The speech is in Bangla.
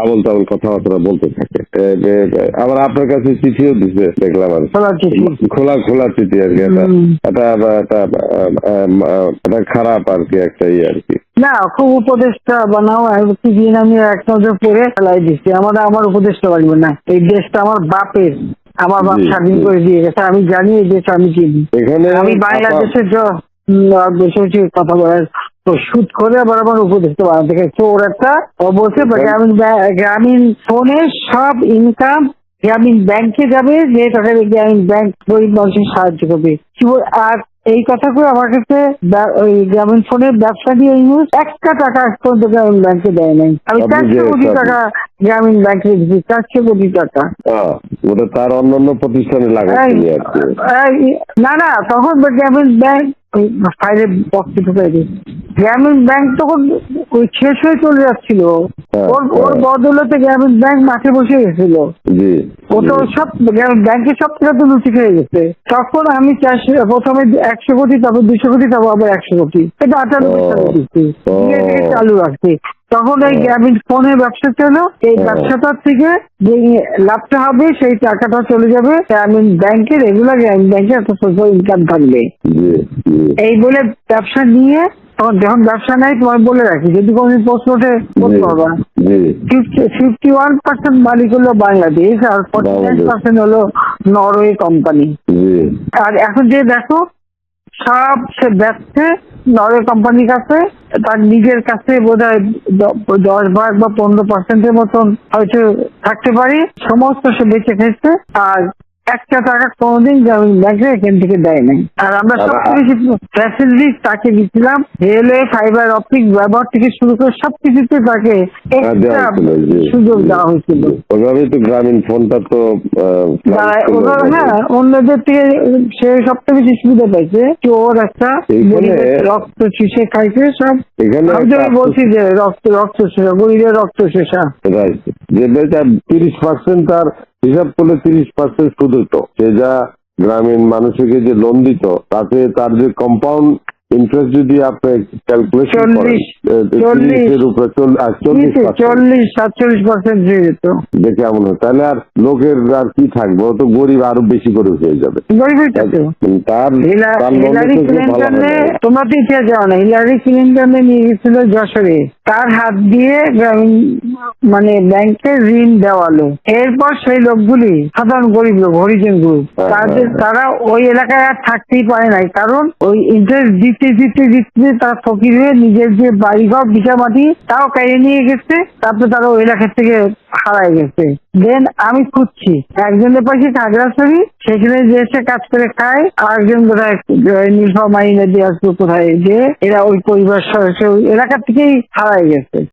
আবল তাবল কথাবার্তা বলতে থাকে। আবার আপনার কাছে চিঠিও দিচ্ছে দেখলাম, আর খোলা খোলা চিঠি আর কি। এটা খারাপ আর কি, একটা আর কি। না, খুব উপদেশটা বানাও দিন আমি এক নজর পড়ে ফেলাই দিচ্ছি। আমার উপদেশটা লাগবে না, এই দেশটা আমার বাপের, আমার বাপ স্বাধীন করে দিয়ে গেছে। আমি জানি এই দেশ আমি চিনি। আমি বাংলাদেশের কথা বলার শুট করে আবার আমার উপদেশটা বানাতে গেছে ওর একটা। ও বলছে গ্রামীণ ফোনে সব ইনকাম গ্রামীণ ব্যাংকে যাবে, যে টাকা গ্রামীণ ব্যাংক গরিব মানুষের সাহায্য করবে। আর এই কথা করে আমার কাছে ওই গ্রামীণ ফোনের ব্যবসা দিয়ে নিউজ একটা টাকা পর্যন্ত গ্রামীণ ব্যাংকে দেয় নাই। আমি 400 কোটি টাকা গ্রামীণ ব্যাংকে দিচ্ছি, 400 কোটি টাকা। ওটা তার অন্যান্য প্রতিষ্ঠানে লাগাচ্ছি আর কি। না, তখন গ্রামীণ ব্যাংক ফাইলে বক্সে ঢুকাই দিয়েছে। গ্রামীণ ব্যাংক তখন ওই শেষ হয়ে চলে যাচ্ছিল, ওর বদলতে গ্রামীণ ব্যাংক মাঠে বসে গেছিল। ও তো সব ব্যাংকের সব টাকা তো লুচি খেয়ে গেছে। তখন আমি প্রথমে 100 কোটি, তারপর 200 কোটি, তারপর আবার 100 কোটি, এটা 98 সালে দিচ্ছি, চালু রাখছি। তখন এই গ্রামীণ ফোনের ব্যবসা ছিল। এই ব্যবসাটার থেকে যে লাভটা হবে সেই টাকাটা চলে যাবে গ্রামীণ ব্যাংকের, রেগুলার গ্রামীণ ব্যাংকের একটা সোশ্যাল ইনকাম থাকবে। এই বলে ব্যবসা নিয়ে যখন ব্যবসা নাই, তোমার বলে রাখি, যদি কোনদিন প্রশ্ন ওঠে বলতে পারবা, 51% মালিক হলো বাংলাদেশ আর 49% হলো নরওয়ে কোম্পানি। আর এখন যে দেখো সব সে ব্যবসা নরওয়ে কোম্পানির কাছে, তার নিজের কাছে বোধহয় 10 ভাগ বা 15% মতন হয়তো থাকতে পারে, সমস্ত সে বেঁচে খেয়েছে। আর একটা টাকা কোনোদিন গ্রামীণ ব্যাংকে এখান থেকে দেয় নাই। আর আমরা সবকিছু ফ্যাসিলিটি তাকে দিচ্ছিলাম, রেলওয়ে, ফাইবার অপটিক ব্যবহার থেকে শুরু করে সবকিছুতে তাকে সুযোগ দেওয়া হয়েছিল। গ্রামীণ ফোনটা তো অন্যদের থেকে সে সবচেয়ে বেশি সুবিধা পাইছে। ওর একটা রক্ত চুষে খাইছে সব। আমি বলছি যে রক্ত শোষা, গরিবের রক্ত শোষা। 30% তার হিসাব করলে 30% সুদ হতো। সে যা গ্রামীণ মানুষকে যে লোন দিত, তাতে তার যে কম্পাউন্ড ইন্টারেস্ট যদি আপনি ক্যালকুলেশন করেন, 40-47% দেখে এমন হয়, তাহলে আর লোকের আর কি থাকবে, ও তো গরিব আরো বেশি করে হয়ে যাবে। তোমরা তো ইতিহাস জানো না, হিলারি ক্লিন্টনে নিয়ে গেছিল যশোরে, তার হাত দিয়ে গ্রামীণ মানে ব্যাংকে ঋণ দেওয়ালো। এরপর সেই লোকগুলি সাধারণ গরিব লোক, হরিজন গ্রুপ, তারা ওই এলাকায় আর থাকতেই পারে নাই, কারণ ওই ইন্টারেস্ট দিতে তারা ফকির হয়ে নিজের যে বাড়িঘর ভিটা মাটি তাও কেড়ে নিয়ে গেছে। তারপরে তারা ওই এলাকা থেকে হারাই গেছে। দেন আমি খুঁজছি একজনের পাশে খাগড়াছড়ি, সেখানে যে এসে কাজ করে খায়, আর একজন কোথায় নীলফামারী নদী আসবে কোথায়, যে এরা ওই পরিবার সদস্য এলাকা থেকেই হারাই গেছে।